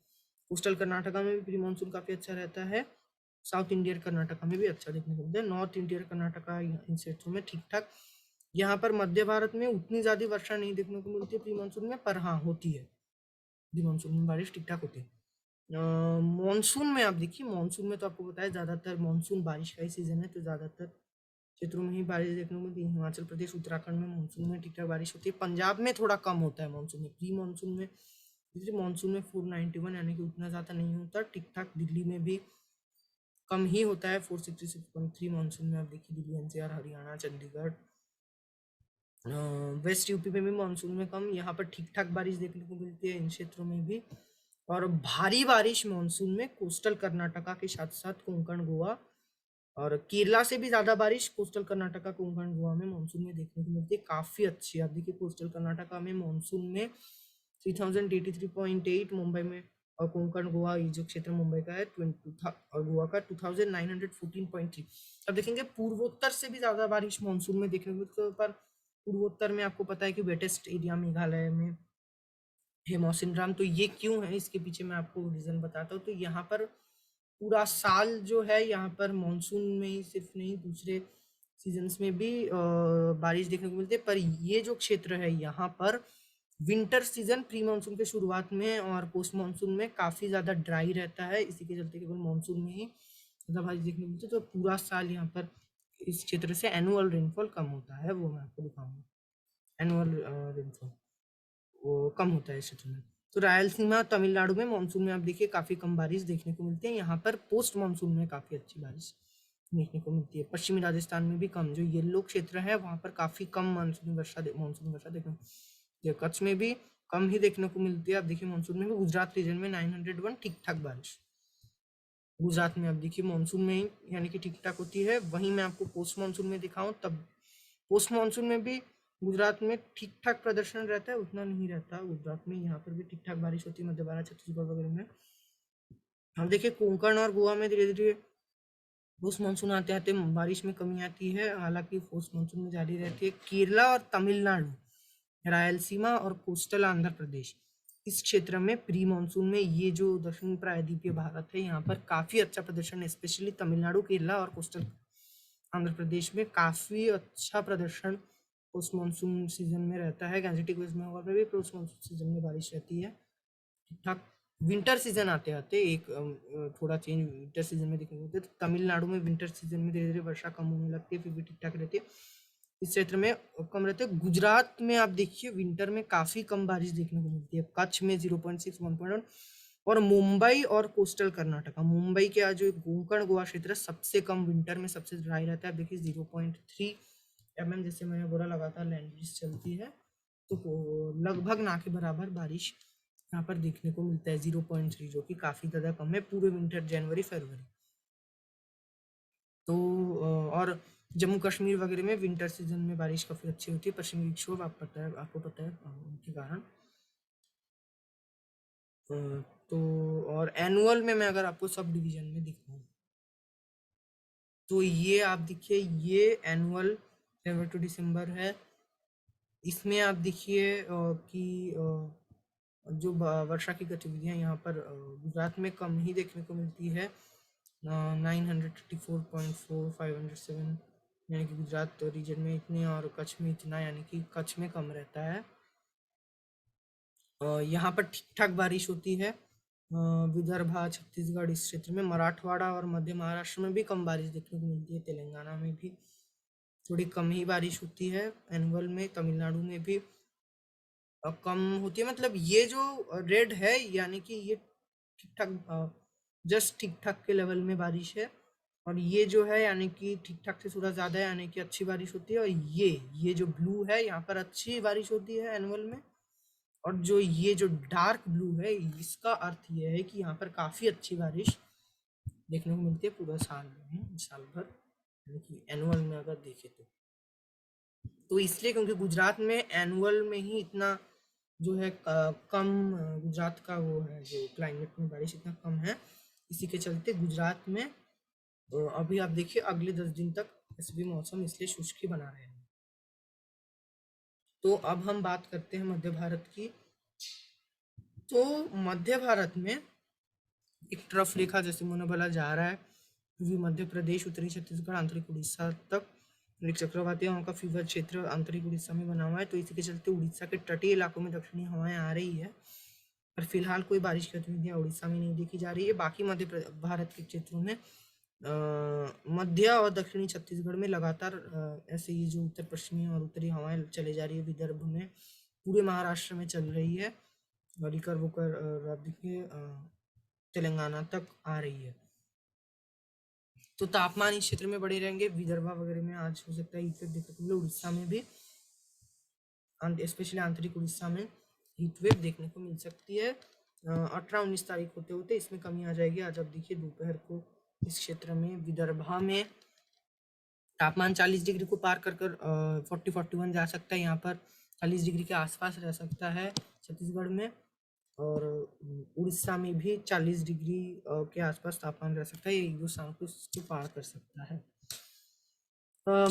A: कोस्टल कर्नाटका में भी प्री मानसून काफी अच्छा रहता है। साउथ इंडियन कर्नाटका में भी अच्छा देखने को मिलता है। नॉर्थ इंडियन कर्नाटका इन क्षेत्रों में ठीक ठाक। यहाँ पर मध्य भारत में उतनी ज्यादा वर्षा नहीं देखने को मिलती है प्री मानसून में, पर हाँ होती है, प्री मानसून में बारिश ठीक ठाक होती है। मानसून में आप देखिए, मानसून में तो आपको बताया ज्यादातर मानसून बारिश का ही सीजन है, तो ज्यादातर क्षेत्रों में ही बारिश देखने को मिलती है। हिमाचल प्रदेश उत्तराखंड में मानसून में ठीक ठाक बारिश होती है। पंजाब में थोड़ा कम होता है मानसून में, प्री मानसून में मानसून में 491 यानी कि उतना ज्यादा नहीं होता, ठीक ठाक। दिल्ली में भी कम ही होता है, 466.3 मानसून में आप देखिए Delhi, NCR, Haryana, Chandigarh, west UP में भी मानसून में कम, यहाँ पर ठीक ठाक बारिश देखने को मिलती है इन क्षेत्रों में भी। और भारी बारिश मानसून में कोस्टल कर्नाटका के साथ साथ कोंकण, गोवा और केरला से भी ज्यादा बारिश कोस्टल कर्नाटका, कोंकण, गोवा में मानसून में देखने को मिलती है, काफी अच्छी। आप देखिए कोस्टल कर्नाटका में मानसून में 3083.8, मुंबई में और कोंकण, गोवा, ये जो क्षेत्र मुंबई का है 20 और गोवा का 2914.3। अब देखेंगे पूर्वोत्तर से भी ज्यादा बारिश मानसून में देखने को मिलती है, पर पूर्वोत्तर में आपको पता है कि वेटेस्ट एरिया मेघालय में है मौसम राम। तो ये क्यों है, इसके पीछे मैं आपको रीजन बताता हूँ। तो यहाँ पर पूरा साल जो है यहाँ पर मानसून में ही सिर्फ नहीं, दूसरे सीजन्स में भी बारिश देखने को मिलती है। पर ये जो क्षेत्र है यहाँ पर विंटर सीजन प्री मानसून के शुरुआत में और पोस्ट मानसून में काफी ज्यादा ड्राई रहता है, इसी के चलते केवल मानसून में ही ज्यादा बारिश देखने को मिलती है। तो पूरा साल यहाँ पर इस क्षेत्र से एनुअल रेनफॉल कम होता है, वो मैं आपको दिखाऊंगा। एनुअल रेनफॉल वो कम होता है इस क्षेत्र में। तो रायलसीमा, तमिलनाडु में मानसून में आप देखिए काफी कम बारिश देखने को मिलती है, यहाँ पर पोस्ट मानसून में काफी अच्छी बारिश देखने को मिलती है। पश्चिमी राजस्थान में भी कम, जो येलो क्षेत्र है वहां पर काफी कम मानसूनी वर्षा देखने को। कच्छ में भी कम ही देखने को मिलती है, आप देखिए मानसून में भी। गुजरात रीजन में 901 ठीक ठाक बारिश गुजरात में आप देखिए मानसून में ही यानी कि ठीक ठाक होती है। वहीं मैं आपको पोस्ट मानसून में दिखाऊं, तब पोस्ट मानसून में भी गुजरात में ठीक ठाक प्रदर्शन रहता है, उतना नहीं रहता गुजरात में। यहाँ पर भी ठीक ठाक बारिश होती है, मध्य भारत, छत्तीसगढ़ वगैरह में। हम देखिए कोंकण और गोवा में धीरे धीरे पोस्ट मानसून आते आते बारिश में कमी आती है, हालांकि पोस्ट मानसून में जारी रहती है। केरला और तमिलनाडु, रायलसीमा और कोस्टल आंध्र प्रदेश, इस क्षेत्र में प्री मानसून में ये जो दक्षिण प्रायद्वीपीय भारत है यहाँ पर काफी अच्छा प्रदर्शन, स्पेशली तमिलनाडु, केरला और कोस्टल आंध्र प्रदेश में काफी अच्छा प्रदर्शन पोस्ट मानसून सीजन में रहता है। गैंजेटिक वेस्ट बंगाल में भी पोस्ट मानसून सीजन में बारिश रहती है ठीक ठाक। विंटर सीजन आते आते एक थोड़ा चेंज विंटर सीजन में देखने को मिलता है। तो तमिलनाडु में विंटर सीजन में धीरे धीरे वर्षा कम होने लगती है, फिर भी ठीक ठाक रहती है, इस क्षेत्र में कम रहते हैं। गुजरात में आप देखिए विंटर में काफी कम बारिश देखने को मिलती है, कच्छ में 0.6, 1.1, और मुंबई और कोस्टल कर्नाटका, मुंबई के जो कोंकण गोवा क्षेत्र है सबसे कम विंटर में सबसे ड्राई रहता है। देखिए 0.3 mm, जैसे मैंने बोला लगातार लैंड ब्रिज चलती है, तो लगभग ना के बराबर बारिश यहाँ पर देखने को मिलता है, 0.3, जो कि काफी ज्यादा कम है पूरे विंटर जनवरी फरवरी। तो और जम्मू कश्मीर वगैरह में विंटर सीजन में बारिश काफी अच्छी होती है, पश्चिमी विक्षोभ आपको पता है उनके कारण। तो और एनुअल में मैं अगर आपको सब डिवीजन में दिखाऊं, तो ये आप देखिए ये एनुअल जनवरी टू दिसंबर है। इसमें आप देखिए कि जो वर्षा की गतिविधियां यहाँ पर गुजरात में कम ही देखने को मिलती है, 934.4, 507, यानी कि गुजरात रीजन में इतने और कच्छ में इतना, यानी कि कच्छ में कम रहता है। यहाँ पर ठीक ठाक बारिश होती है। विदर्भ, छत्तीसगढ़ इस क्षेत्र में, मराठवाड़ा और मध्य महाराष्ट्र में भी कम बारिश देखने को मिलती है। तेलंगाना में भी थोड़ी कम ही बारिश होती है एनुअल में। तमिलनाडु में भी कम होती है। मतलब ये जो रेड है यानी कि ये ठीक ठाक, जस्ट ठीक ठाक के लेवल में बारिश है। और ये जो है यानी कि ठीक ठाक से थोड़ा ज़्यादा है, यानी कि अच्छी बारिश होती है। और ये जो ब्लू है यहाँ पर अच्छी बारिश होती है एनुअल में। और जो ये जो डार्क ब्लू है इसका अर्थ ये है कि यहाँ पर काफ़ी अच्छी बारिश देखने को मिलती है पूरा साल में, साल भर, यानी कि एनुअल में अगर देखें तो इसलिए क्योंकि गुजरात में एनुअल में ही इतना जो है कम, गुजरात का वो है जो क्लाइमेट में बारिश इतना कम है, इसी के चलते गुजरात में अभी आप देखिए अगले 10 दिन तक ऐसे भी मौसम इसलिए शुष्क ही बना रहेगा। तो अब हम बात करते हैं मध्य भारत की। तो मध्य भारत में एक ट्रफ रेखा जैसे मैंने बोला जा रहा है पूर्वी मध्य प्रदेश, उत्तरी छत्तीसगढ़, आंतरिक उड़ीसा तक एक चक्रवाती हवाओं का फीवर क्षेत्र आंतरिक उड़ीसा में बना हुआ है। तो इसी के चलते उड़ीसा के तटीय इलाकों में दक्षिणी हवाएं आ रही है, पर फिलहाल कोई बारिश की गतिविधियां उड़ीसा में नहीं देखी जा रही है। बाकी मध्य भारत के क्षेत्रों में मध्य और दक्षिणी छत्तीसगढ़ में लगातार ऐसे ही जो उत्तर पश्चिमी और उत्तरी हवाएं चले जा रही है। विदर्भ में, पूरे महाराष्ट्र में चल रही है और इकर वोकर आप देखिए तेलंगाना तक आ रही है। तो तापमान इस क्षेत्र में बढ़े रहेंगे। विदर्भ वगैरह में आज हो सकता है हीट वेव देखने को मिले। उड़ीसा में भी, स्पेशली आंतरिक उड़ीसा में हीट वेव देखने को मिल सकती है। 18-19 तारीख होते होते इसमें कमी आ जाएगी। आज आप देखिए दोपहर को इस क्षेत्र में विदर्भा में तापमान 40 डिग्री को पार कर 40-41 जा सकता है। यहाँ पर 40 डिग्री के आसपास रह सकता है छत्तीसगढ़ में। और उड़ीसा में भी 40 डिग्री के आसपास तापमान रह सकता है। ये एक दो शाम को इसको पार कर सकता है।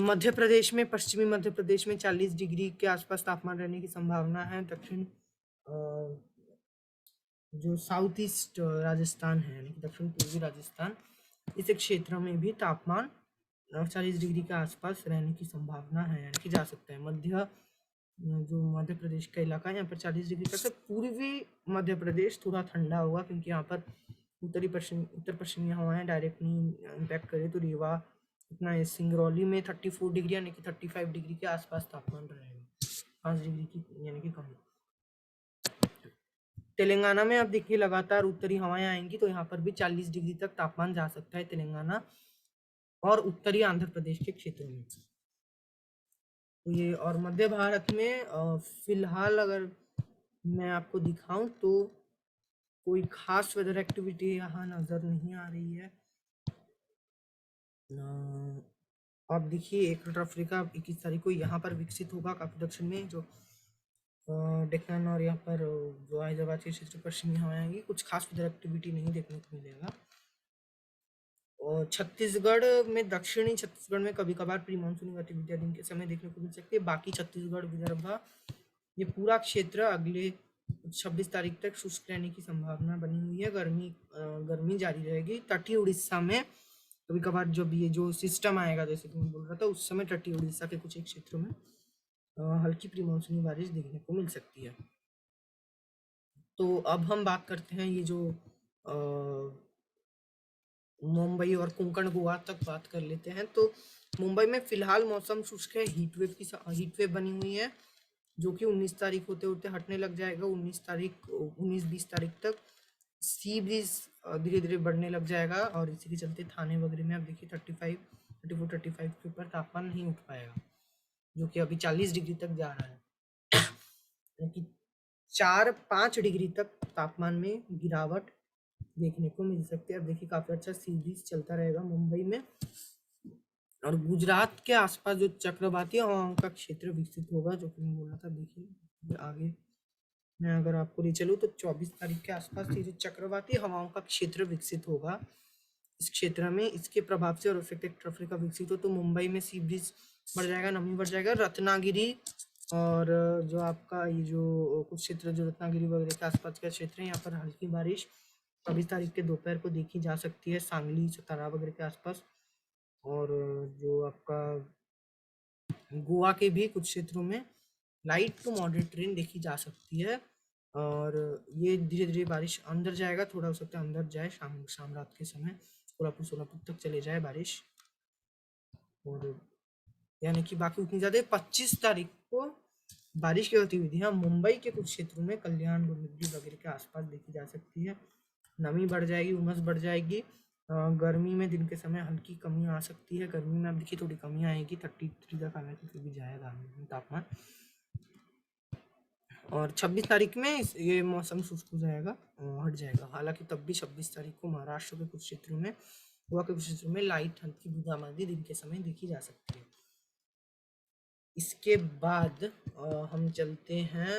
A: मध्य प्रदेश में, पश्चिमी मध्य प्रदेश में 40 डिग्री के आसपास तापमान रहने की संभावना है। दक्षिण जो साउथ ईस्ट राजस्थान है, यानी कि दक्षिण पूर्वी राजस्थान, इस क्षेत्र में भी तापमान 40 डिग्री के आसपास रहने की संभावना है, यानी कि जा सकता है। जो मध्य प्रदेश का इलाका है यहाँ पर 40 डिग्री तक। पूर्वी मध्य प्रदेश थोड़ा ठंडा होगा क्योंकि यहाँ पर उत्तर पश्चिमी हवाएं डायरेक्टली इम्पैक्ट करे। तो रीवा इतना, सिंगरौली में 34 डिग्री यानी कि 35 डिग्री के आसपास तापमान रहेगा, 5 डिग्री की यानी कि कम। तेलंगाना में आप देखिए लगातार उत्तरी हवाएं आएंगी तो यहाँ पर भी 40 डिग्री तक तापमान जा सकता है तेलंगाना और उत्तरी आंध्र प्रदेश के क्षेत्रों में। तो ये, और मध्य भारत में फिलहाल अगर मैं आपको दिखाऊं तो कोई खास वेदर एक्टिविटी यहाँ नजर नहीं आ रही है। आप देखिए एक अफ्रीका 21 तारीख को यहाँ पर विकसित होगा काफी दक्षिण में, जो डेक्कन और यहाँ पर जो हैदराबाद के क्षेत्र पश्चिमी हवाएं आएंगी। कुछ खास वेदर एक्टिविटी नहीं देखने को मिलेगा। और छत्तीसगढ़ में, दक्षिणी छत्तीसगढ़ में कभी कभार प्री मानसूनी गतिविधियां दिन के समय देखने को मिल सकती है। बाकी छत्तीसगढ़, विदर्भ, ये पूरा क्षेत्र अगले 26 तारीख तक शुष्क रहने की संभावना बनी हुई है। गर्मी जारी रहेगी। तटीय उड़ीसा में कभी कभार जब ये जो सिस्टम आएगा, जैसे कि मैं बोल रहा था, उस समय तटीय उड़ीसा के कुछ एक क्षेत्रों में हल्की प्री मानसूनी बारिश देखने को मिल सकती है। तो अब हम बात करते हैं ये जो मुंबई और कोंकण गोवा तक बात कर लेते हैं। तो मुंबई में फिलहाल मौसम शुष्क है। हीट वेव बनी हुई है जो कि 19 तारीख होते होते हटने लग जाएगा। 19-20 तारीख तक सी ब्रीज धीरे धीरे बढ़ने लग जाएगा और इसी के चलते थाने वगैरह में आप देखिए 34-35 के ऊपर तापमान नहीं उठ पाएगा, जो कि अभी 40 डिग्री तक जा रहा है। कि 4-5 डिग्री तक तापमान में गिरावट देखने को मिल सकती है। अब देखिए काफी अच्छा सी ब्रीज चलता रहेगा मुंबई में। और गुजरात के आसपास जो चक्रवाती हवाओं का क्षेत्र विकसित होगा, जो कि मैं बोल रहा था, देखिए आगे मैं अगर आपको ले चलूँ तो 24 तारीख के आसपास ये जो चक्रवाती हवाओं का क्षेत्र विकसित होगा, इस क्षेत्र में इसके प्रभाव से और इफेक्ट अफ्रीका विकसित हो तो मुंबई में सी ब्रीज बढ़ जाएगा, नमी बढ़ जाएगा। रत्नागिरी और जो आपका ये जो कुछ क्षेत्र जो रत्नागिरी वगैरह के आसपास का क्षेत्र है, यहाँ पर हल्की बारिश 24 तारीख के दोपहर को देखी जा सकती है, सांगली, सतारा वगैरह के आसपास। और जो आपका गोवा के भी कुछ क्षेत्रों में लाइट टू मॉडरेट रेन देखी जा सकती है। और ये धीरे धीरे बारिश अंदर जाएगा, थोड़ा हो सकता है अंदर जाए, शाम शाम रात के समय कोल्हापुर सोलापुर तक चले जाए बारिश। और यानी कि बाकी उतनी ज़्यादा 25 तारीख को बारिश की गतिविधियां मुंबई के कुछ क्षेत्रों में, कल्याण डोंबिवली वगैरह के आसपास देखी जा सकती है। नमी बढ़ जाएगी, उमस बढ़ जाएगी। गर्मी में दिन के समय हल्की कमी आ सकती है। गर्मी में अब देखिए थोड़ी कमी आएगी, 33 तक हालांकि फिर भी जाएगा तापमान। और 26 तारीख में ये मौसम शुष्क हो जाएगा, हट जाएगा। हालांकि तब भी 26 तारीख को महाराष्ट्र के कुछ क्षेत्रों में, गोवा के कुछ क्षेत्रों में लाइट हल्की बूंदाबांदी दिन के समय देखी जा सकती है। इसके बाद हम चलते हैं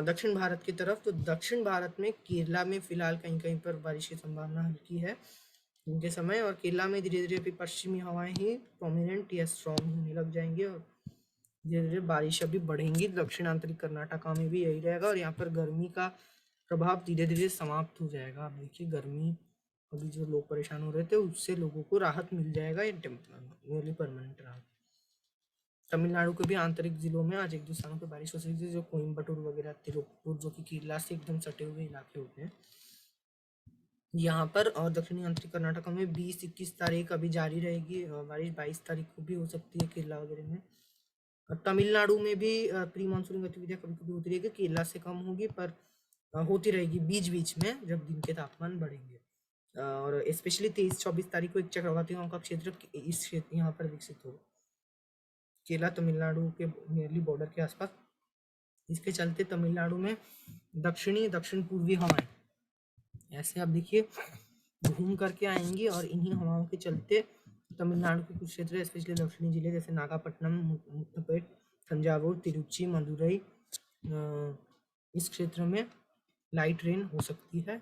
A: दक्षिण भारत की तरफ। तो दक्षिण भारत में केरला में फिलहाल कहीं कहीं पर बारिश की संभावना हल्की है दिन के समय। और केरला में धीरे धीरे अभी पश्चिमी हवाएं ही प्रोमिनेंट या स्ट्रॉन्ग होने लग जाएंगी और धीरे धीरे बारिश अभी बढ़ेंगी। दक्षिण आंतरिक कर्नाटका में भी यही रहेगा और यहाँ पर गर्मी का प्रभाव धीरे धीरे समाप्त हो जाएगा। आप देखिए गर्मी अभी जो लोग परेशान हो रहे थे उससे लोगों को राहत मिल जाएगा, ये नियरली परमानेंट राहत। तमिलनाडु के भी आंतरिक जिलों में आज 1-2 स्थानों पर बारिश हो सकती है, जो कोयम्बटूर वगैरह, तिरुपपुर, जो कि केरला से एकदम सटे हुए इलाके होते हैं यहाँ पर। और दक्षिणी आंतरिक कर्नाटक में 20-21 तारीख अभी जारी रहेगी बारिश। 22 तारीख को भी हो सकती है केरला वगैरह में। तमिलनाडु में भी प्री मानसून गतिविधियां कभी कभी होती रहेगी, केरला से कम होगी पर होती रहेगी बीच बीच में जब दिन के तापमान बढ़ेंगे। और स्पेशली 23-24 तारीख को एक चक्रवाती हवा का क्षेत्र इस क्षेत्र यहाँ पर विकसित होगा, केरला तमिलनाडु के नियरली बॉर्डर के आसपास। इसके चलते तमिलनाडु में दक्षिणी दक्षिण पूर्वी हवाएं ऐसे आप देखिए घूम करके आएंगी और इन्हीं हवाओं के चलते तमिलनाडु के कुछ क्षेत्र स्पेशली दक्षिणी जिले जैसे नागापट्टनम, मुत्तुपेट, तंजावुर, तिरुचि, मदुरई, इस क्षेत्र में लाइट रेन हो सकती है।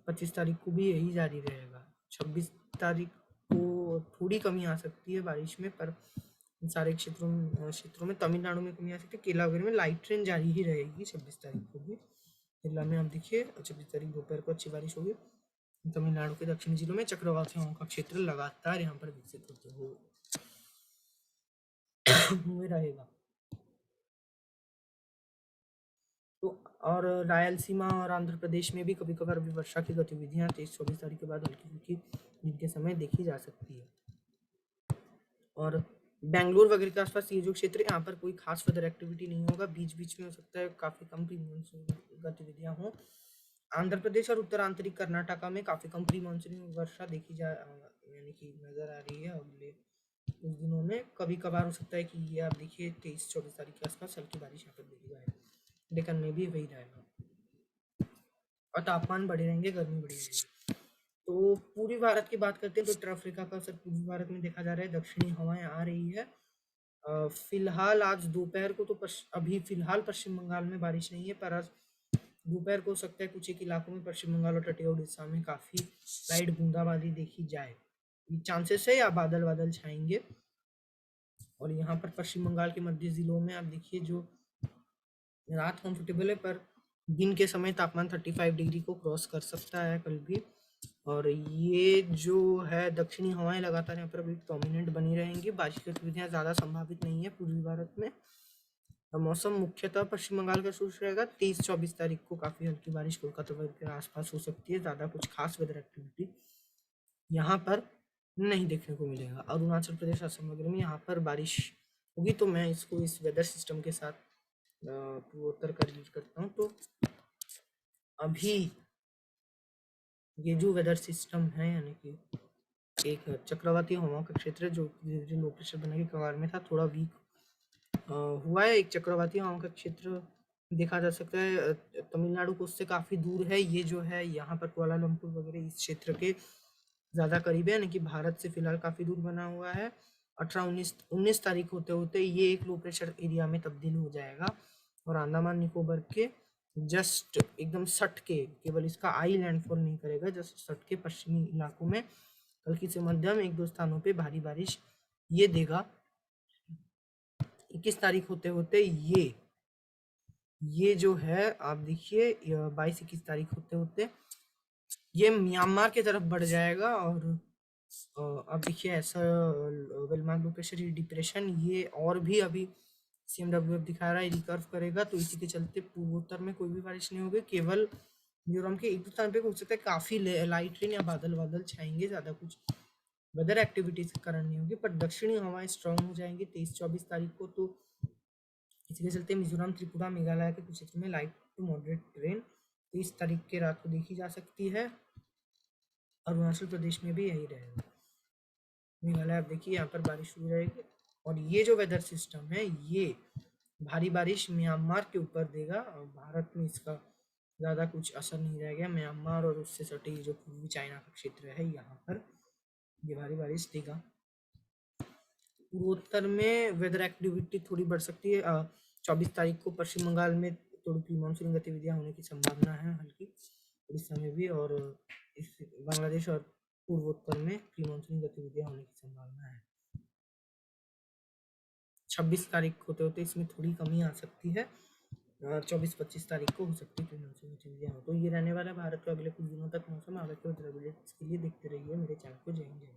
A: 25 तारीख को भी यही जारी रहेगा। 26 तारीख को थोड़ी कमी आ सकती है बारिश में, पर सारे क्षेत्रों में तमिलनाडु में कमी आ सकती है। केरला वगैरह में लाइट रेन जारी ही रहेगी 26 तारीख को भी। केरला में आप देखिए 26 तारीख दोपहर को अच्छी बारिश होगी। तमिलनाडु के दक्षिणी जिलों में चक्रवाती हवाओं का क्षेत्र लगातार यहाँ पर विकसित होते हुए रहेगा। तो और रायलसीमा और आंध्र प्रदेश में भी कभी कभार भी वर्षा की गतिविधियां 23-24 तारीख के बाद हल्की फुल्की दिन के समय देखी जा सकती है। और बेंगलोर वगैरह के आसपास ये जो क्षेत्र है यहाँ पर कोई खास वेदर एक्टिविटी नहीं होगा, बीच बीच में हो सकता है काफी कम प्री मानसून गतिविधियां हो। आंध्र प्रदेश और उत्तर आंतरिक कर्नाटका में काफी कम प्री मानसून वर्षा देखी जा यानी कि नजर आ रही है अगले कुछ दिनों में। कभी कभार हो सकता है कि ये आप देखिए 23-24 तारीख के आसपास हल्की बारिश यहाँ पर देखी जाए, लेकिन में भी वही रहेगा और तापमान बढ़े रहेंगे, गर्मी बढ़ी रहेगी। तो पूर्वी भारत की बात करते हैं तो उत्तर अफ्रीका का असर पूर्वी भारत में देखा जा रहा है। दक्षिणी हवाएं आ रही है। फिलहाल आज दोपहर को तो अभी फिलहाल पश्चिम बंगाल में बारिश नहीं है, पर आज दोपहर को हो सकता है कुछ एक इलाकों में पश्चिम बंगाल और तटीय उड़ीसा में काफी लाइट बूंदाबांदी देखी जाए, चांसेस है या बादल बादल छाएंगे। और यहाँ पर पश्चिम बंगाल के मध्य जिलों में आप देखिए जो रात कंफर्टेबल है, पर दिन के समय तापमान 35 डिग्री को क्रॉस कर सकता है कल भी। और ये जो है दक्षिणी हवाएं लगातार यहाँ पर अभी प्रोमिनेंट बनी रहेंगी। बारिश की गतिविधियां ज़्यादा संभावित नहीं है पूर्वी भारत में। मौसम मुख्यतः पश्चिम बंगाल का शुष्क रहेगा। 23-24 तारीख को काफ़ी हल्की बारिश कोलकाता के आसपास हो सकती है। ज़्यादा कुछ खास वेदर एक्टिविटी यहाँ पर नहीं देखने को मिलेगा। अरुणाचल प्रदेश, असम वगैरह में यहाँ पर बारिश होगी। तो मैं इसको इस वेदर सिस्टम के साथ पूर्वोत्तर का रिलेट करता हूँ। तो अभी ये जो वेदर सिस्टम है यानी कि एक चक्रवाती हवाओं का क्षेत्र जो धीरे धीरे लो प्रेशर बनने के कगार में था, थोड़ा वीक हुआ है। एक चक्रवाती हवाओं का क्षेत्र देखा जा सकता है तमिलनाडु को उससे काफ़ी दूर है। ये जो है यहाँ पर कुआलालंपुर वगैरह इस क्षेत्र के ज़्यादा करीब है, यानी कि भारत से फिलहाल काफ़ी दूर बना हुआ है। 18-19 तारीख होते होते ये एक लो प्रेशर एरिया में तब्दील हो जाएगा और अंडमान निकोबार के जस्ट एकदम सट के, केवल इसका आई लैंडफॉल नहीं करेगा, जस्ट सट के पश्चिमी इलाकों में हल्की से मध्यम 1-2 स्थानों पे भारी बारिश ये देगा। 21 तारीख होते होते ये जो है आप देखिए 22-21 तारीख होते होते ये म्यांमार की तरफ बढ़ जाएगा और अब देखिए ऐसा वेलमार्क लो प्रेशर डिप्रेशन ये और भी अभी CMWF दिखा रहा है रिकर्व करेगा, तो इसी के चलते पूर्वोत्तर में कोई भी बारिश नहीं होगी। केवल मिजोरम के एक दो स्थान पे हो सकता है काफी लाइट रेन या बादल बादल छाएंगे, ज्यादा कुछ वेदर एक्टिविटीज के कारण नहीं होगी, पर दक्षिणी हवाएं स्ट्रांग हो जाएंगी 23-24 तारीख को। तो इसी के चलते मिजोरम, त्रिपुरा, मेघालय के कुछ क्षेत्रों में लाइट टू मॉडरेट रेन 23 तारीख के रात को देखी जा सकती है। अरुणाचल प्रदेश में भी यही रहेगा। मेघालय आप देखिए यहाँ पर बारिश शुरू रहेगी, और ये जो वेदर सिस्टम है ये भारी बारिश म्यांमार के ऊपर देगा, और भारत में इसका ज़्यादा कुछ असर नहीं रहेगा। म्यांमार और उससे सटी जो पूर्वी चाइना का क्षेत्र है यहाँ पर ये भारी बारिश देगा। पूर्वोत्तर में वेदर एक्टिविटी थोड़ी बढ़ सकती है। 24 तारीख को पश्चिम बंगाल में थोड़ी प्री मानसून गतिविधियां होने की संभावना है हल्की, उड़ीसा में भी, और इस बांग्लादेश और पूर्वोत्तर में प्री मानसून गतिविधियां होने की संभावना है। 26 तारीख होते होते इसमें थोड़ी कमी आ सकती है, 24-25 तारीख को हो सकती है प्री मानसून गतिविधियां हो। तो ये रहने वाला है भारत का अगले कुछ दिनों तक मौसम। आगे के अपडेट्स के लिए देखते रहिए मेरे चैनल को। जय हिंद, जय भारत।